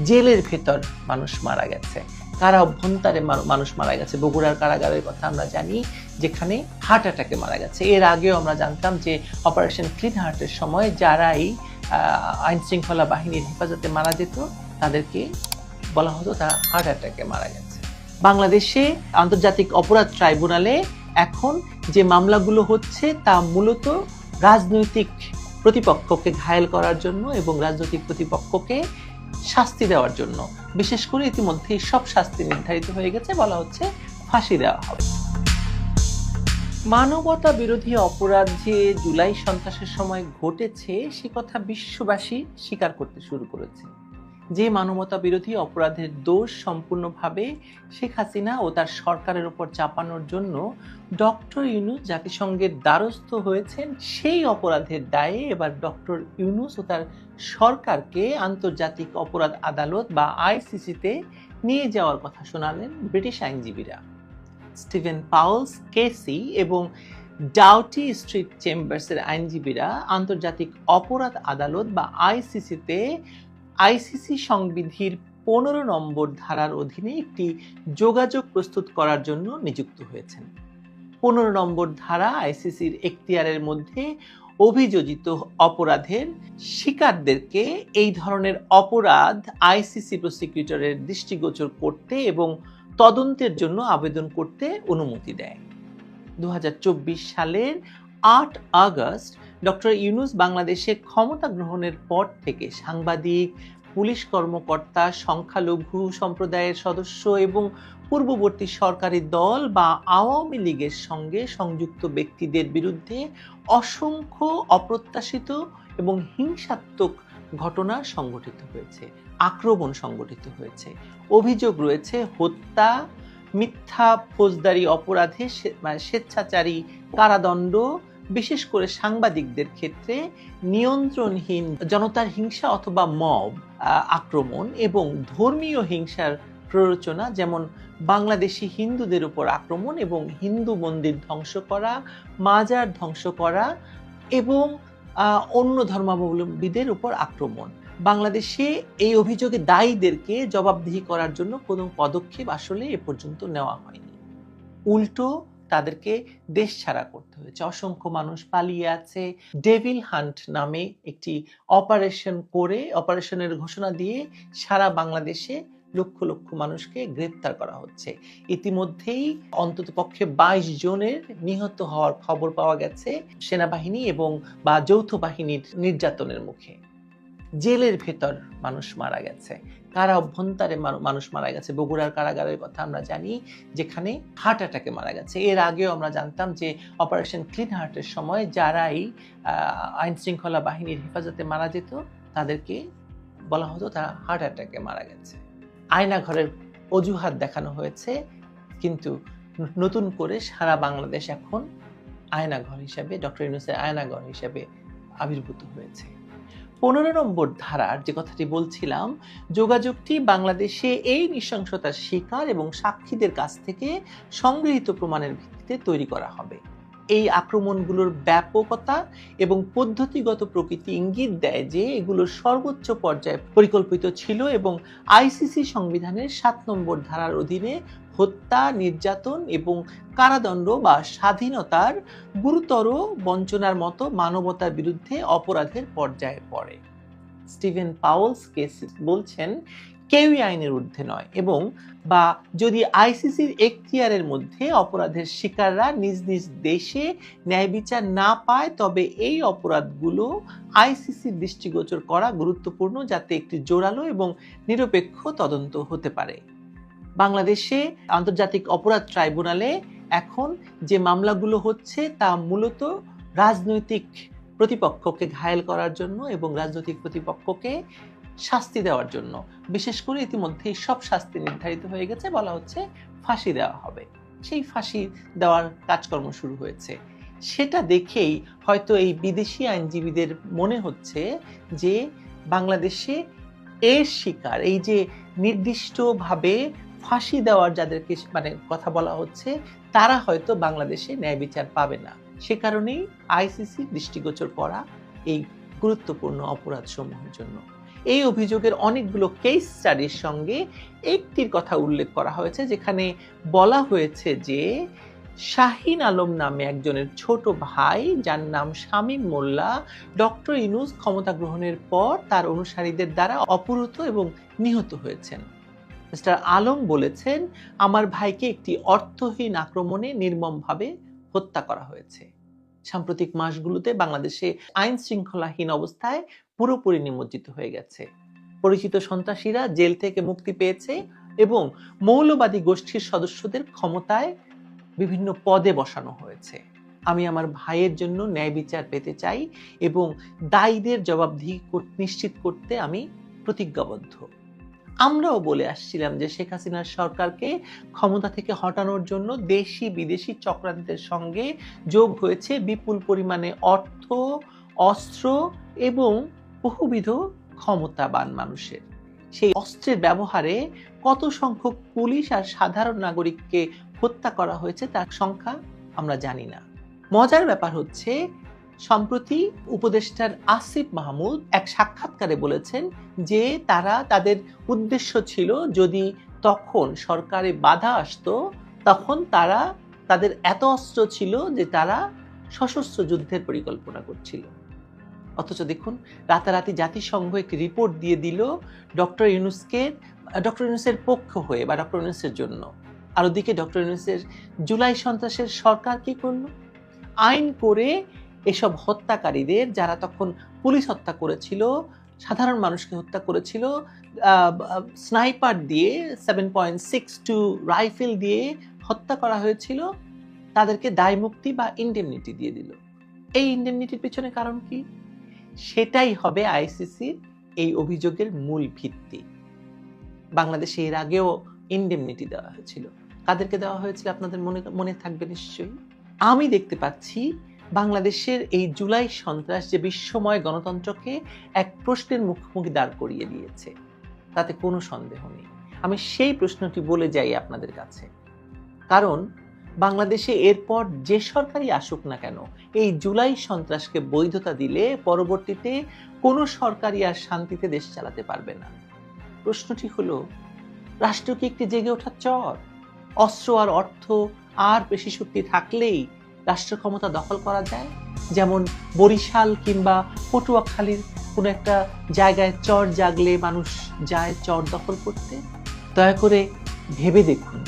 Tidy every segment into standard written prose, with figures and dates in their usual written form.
জেলের ভেতর মানুষ মারা গেছে, কারা অভ্যন্তরে মানুষ মারা গেছে। বগুড়ার কারাগারের কথা আমরা জানি, যেখানে হার্ট অ্যাটাকে মারা গেছে। এর আগেও আমরা জানতাম যে অপারেশন ক্লিন হার্টের সময় যারাই আইন শৃঙ্খলা বাহিনীর হেফাজতে মারা যেত তাদেরকে বলা হতো তারা হার্ট অ্যাটাকে মারা গেছে। বাংলাদেশে আন্তর্জাতিক অপরাধ ট্রাইব্যুনালে এখন যে মামলাগুলো হচ্ছে তা মূলত রাজনৈতিক প্রতিপক্ষকে ঘায়েল করার জন্য এবং রাজনৈতিক প্রতিপক্ষকে শাস্তি দেওয়ার জন্য। বিশেষ করে ইতিমধ্যে সব শাস্তি নির্ধারিত হয়ে গেছে, বলা হচ্ছে ফাঁসি দেওয়া হবে। মানবতা বিরোধী অপরাধ যে জুলাই সন্ত্রাসের সময় ঘটেছে সে কথা বিশ্ববাসী স্বীকার করতে শুরু করেছে। যে মানবতা বিরোধী অপরাধের দোষ সম্পূর্ণভাবে শেখ হাসিনা ও তার সরকারের উপর চাপানোর জন্য ডক্টর ইউনূস জাতিসংঘের দ্বারস্থ হয়েছেন, সেই অপরাধের দায়ে এবার ডক্টর ইউনূস ও তার সরকারকে আন্তর্জাতিক অপরাধ আদালত বা আইসিসিতে নিয়ে যাওয়ার কথা শোনালেন ব্রিটিশ আইনজীবীরা। স্টিভেন পাউলস, কেসি এবং ডাউটি স্ট্রিট চেম্বার্সের আইনজীবীরা আন্তর্জাতিক অপরাধ আদালত বা আইসিসিতে আইসিসি সংবিধির 15 নম্বর ধারার অধীনে একটি যোগাযোগ প্রস্তুত করার জন্য নিযুক্ত হয়েছেন। 15 নম্বর ধারা আইসিসির এখতিয়ারের মধ্যে অভিযোজিত অপরাধের শিকারদেরকে এই ধরনের অপরাধ আইসিসি প্রসিকিউটরের দৃষ্টিগোচর করতে এবং তদন্তের জন্য আবেদন করতে অনুমতি দেয়। 2024 সালের 8 আগস্ট ডক্টর ইউনূস বাংলাদেশে ক্ষমতা গ্রহণের পর থেকে সাংবাদিক, পুলিশ কর্মকর্তা, সংখ্যালঘু সম্প্রদায়ের সদস্য এবং পূর্ববর্তী সরকারি দল বা আওয়ামী লীগের সঙ্গে সংযুক্ত ব্যক্তিদের বিরুদ্ধে অসংখ্য অপ্রত্যাশিত এবং হিংসাত্মক ঘটনা সংঘটিত হয়েছে, আক্রমণ সংঘটিত হয়েছে। অভিযোগ রয়েছে হত্যা, মিথ্যা ফৌজদারি অপরাধে স্বেচ্ছাচারী কারাদণ্ড, বিশেষ করে সাংবাদিকদের ক্ষেত্রে নিয়ন্ত্রণহীন জনতার হিংসা অথবা মব আক্রমণ এবং ধর্মীয় হিংসার প্ররোচনা, যেমন বাংলাদেশি হিন্দুদের উপর আক্রমণ এবং হিন্দু মন্দির ধ্বংস করা, মাজার ধ্বংস করা এবং অন্য ধর্মাবলম্বীদের উপর আক্রমণ। বাংলাদেশে এই অভিযোগে দায়ীদেরকে জবাবদিহি করার জন্য কোনো পদক্ষেপ আসলে এ পর্যন্ত নেওয়া হয়নি। উল্টো তাদেরকে দেশ ছাড়া করতে হয়েছে। অসংখ্য মানুষ পালিয়ে আছে। ডেভিল হান্ট নামে একটি অপারেশন করে, অপারেশনের ঘোষণা দিয়ে সারা বাংলাদেশে লক্ষ লক্ষ মানুষকে গ্রেপ্তার করা হচ্ছে। ইতিমধ্যেই অন্ততপক্ষে 22 জনের নিহত হওয়ার খবর পাওয়া গেছে সেনাবাহিনী এবং বা যৌথ বাহিনীর নির্যাতনের মুখে। জেলের ভেতর মানুষ মারা গেছে, কারা অভ্যন্তরে মানুষ মারা গেছে। বগুড়ার কারাগারের কথা আমরা জানি, যেখানে হার্ট অ্যাটাকে মারা গেছে। এর আগেও আমরা জানতাম যে অপারেশন ক্লিন হার্টের সময় যারাই আইন শৃঙ্খলা বাহিনীর হেফাজতে মারা যেত তাদেরকে বলা হতো তারা হার্ট অ্যাটাকে মারা গেছে। আয়নাঘরের অজুহাত দেখানো হয়েছে, কিন্তু নতুন করে সারা বাংলাদেশ এখন আয়নাঘর হিসেবে, ডক্টর ইউনূসের আয়নাঘর হিসেবে আবির্ভূত হয়েছে। 15 নম্বর ধারার যে কথাটি বলছিলাম, যোগাযোগটি বাংলাদেশে এই নৃশংসতার শিকার এবং সাক্ষীদের কাছ থেকে সংগৃহীত প্রমাণের ভিত্তিতে তৈরি করা হবে। এই আক্রমণগুলোর ব্যাপকতা এবং পদ্ধতিগত প্রকৃতি ইঙ্গিত দেয় যে এগুলো সর্বোচ্চ পর্যায়ে পরিকল্পিত ছিল এবং আইসিসি সংবিধানের 7 নম্বর ধারার অধীনে হত্যা, নির্যাতন এবং কারাদণ্ড বা স্বাধীনতার গুরুতর বঞ্চনার মতো মানবতার বিরুদ্ধে অপরাধের পর্যায়ে পড়ে। স্টিভেন পাউলস কেসি বলছেন, কেউই আইনের ঊর্ধ্বে নয় এবং বা যদি আইসিসির এখতিয়ারের মধ্যে অপরাধের শিকাররা নিজ নিজ দেশে ন্যায় বিচার না পায়, তবে এই অপরাধগুলো আইসিসির দৃষ্টিগোচর করা গুরুত্বপূর্ণ, যাতে একটি জোরালো এবং নিরপেক্ষ তদন্ত হতে পারে। বাংলাদেশে আন্তর্জাতিক অপরাধ ট্রাইব্যুনালে এখন যে মামলাগুলো হচ্ছে তা মূলত রাজনৈতিক প্রতিপক্ষকে ঘায়েল করার জন্য এবং রাজনৈতিক প্রতিপক্ষকে শাস্তি দেওয়ার জন্য। বিশেষ করে ইতিমধ্যে সব শাস্তি নির্ধারিত হয়ে গেছে, বলা হচ্ছে ফাঁসি দেওয়া হবে। সেই ফাঁসি দেওয়ার কাজকর্ম শুরু হয়েছে। সেটা দেখেই হয়তো এই বিদেশি আইনজীবীদের মনে হচ্ছে যে বাংলাদেশে এর শিকার, এই যে নির্দিষ্টভাবে ফাঁসি দেওয়ার যাদেরকে কথা বলা হচ্ছে, তারা হয়তো বাংলাদেশে ন্যায় বিচার পাবে না। সে কারণেই আইসিসি দৃষ্টিগোচর করা এই গুরুত্বপূর্ণ অপরাধ সমূহের জন্য। এই অভিযোগের অনেকগুলো কেস স্টাডির সঙ্গে একটির কথা উল্লেখ করা হয়েছে, যেখানে বলা হয়েছে যে শাহিন আলম নামে একজনের ছোট ভাই, যার নাম শামীম মোল্লা, ডক্টর ইউনূস ক্ষমতা গ্রহণের পর তার অনুসারীদের দ্বারা অপহৃত এবং নিহত হয়েছেন। মিস্টার আলম বলেছেন, আমার ভাইকে একটি অর্থহীন আক্রমণে নির্মমভাবে হত্যা করা হয়েছে। সাম্প্রতিক মাসগুলোতে বাংলাদেশে আইন শৃঙ্খলাহীন অবস্থায় পুরোপুরি নিমজ্জিত হয়ে গেছে। পরিচিত সন্ত্রাসীরা জেল থেকে মুক্তি পেয়েছে এবং মৌলবাদী গোষ্ঠীর সদস্যদের ক্ষমতায় বিভিন্ন পদে বসানো হয়েছে। আমি আমার ভাইয়ের জন্য ন্যায় বিচার পেতে চাই এবং দায়ীদের জবাবদিহি নিশ্চিত করতে আমি প্রতিজ্ঞাবদ্ধ। আমরাও বলে আসছিলাম যে শেখ হাসিনার সরকারকে ক্ষমতা থেকে হটানোর জন্য দেশি বিদেশি চক্রান্তের সঙ্গে যোগ হয়েছে বিপুল পরিমাণে অর্থ, অস্ত্র এবং বহুবিধ ক্ষমতাবান মানুষের। সেই অস্ত্রের ব্যবহারে কত সংখ্যক পুলিশ আর সাধারণ নাগরিককে হত্যা করা হয়েছে তার সংখ্যা আমরা জানি না। মজার ব্যাপার হচ্ছে, সম্প্রতি উপদেষ্টার আসিফ মাহমুদ এক সাক্ষাৎকারে বলেছেন যে তাদের উদ্দেশ্য ছিল, যদি তখন সরকারে বাধা আসতো তখন তাদের এত অস্ত্র ছিল যে তারা সশস্ত্র যুদ্ধের পরিকল্পনা করছিল। অথচ দেখুন, রাতারাতি জাতিসংঘ একটি রিপোর্ট দিয়ে দিল ডক্টর ইউনূসের পক্ষ হয়ে বা ডক্টর ইউনূসের জন্য। আর ওদিকে ডক্টর ইউনূসের জুলাই সন্ত্রাসের সরকার কি করল? আইন করে এসব হত্যাকারীদের, যারা তখন পুলিশ হত্যা করেছিল, সাধারণ মানুষকে হত্যা করেছিল, স্নাইপার দিয়ে 7.62 রাইফেল দিয়ে হত্যা করা হয়েছিল, তাদেরকে দায়মুক্তি বা ইনডেমনিটি দিয়ে দিল। এই ইনডেমনিটির পিছনে কারণ কি? সেটাই হবে আইসিসির এই অভিযোগের মূল ভিত্তি। বাংলাদেশে এর আগেও ইনডেমনিটি দেওয়া হয়েছিল। কাদেরকে দেওয়া হয়েছিল আপনাদের মনে থাকবে নিশ্চয়ই। আমি দেখতে পাচ্ছি বাংলাদেশের এই জুলাই সন্ত্রাস যে বিশ্বময় গণতন্ত্রকে এক প্রশ্নের মুখোমুখি দাঁড় করিয়ে দিয়েছে, তাতে কোনো সন্দেহ নেই। আমি সেই প্রশ্নটি বলে যাই আপনাদের কাছে, কারণ বাংলাদেশে এরপর যে সরকারই আসুক না কেন, এই জুলাই সন্ত্রাসকে বৈধতা দিলে পরবর্তীতে কোনো সরকারই আর শান্তিতে দেশ চালাতে পারবে না। প্রশ্নটি হলো, রাষ্ট্র কি একটি জেগে ওঠার চর? অস্ত্র আর অর্থ আর পেশি শক্তি থাকলেই রাষ্ট্র ক্ষমতা দখল করা যায়? যেমন বরিশাল কিংবা পটুয়াখালীর কোনো একটা জায়গায় চর জাগলে মানুষ যায় চর দখল করতে? দয়া করে ভেবে দেখুন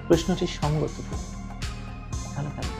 প্রশ্নটি সঙ্গত। ভালো থাকবে।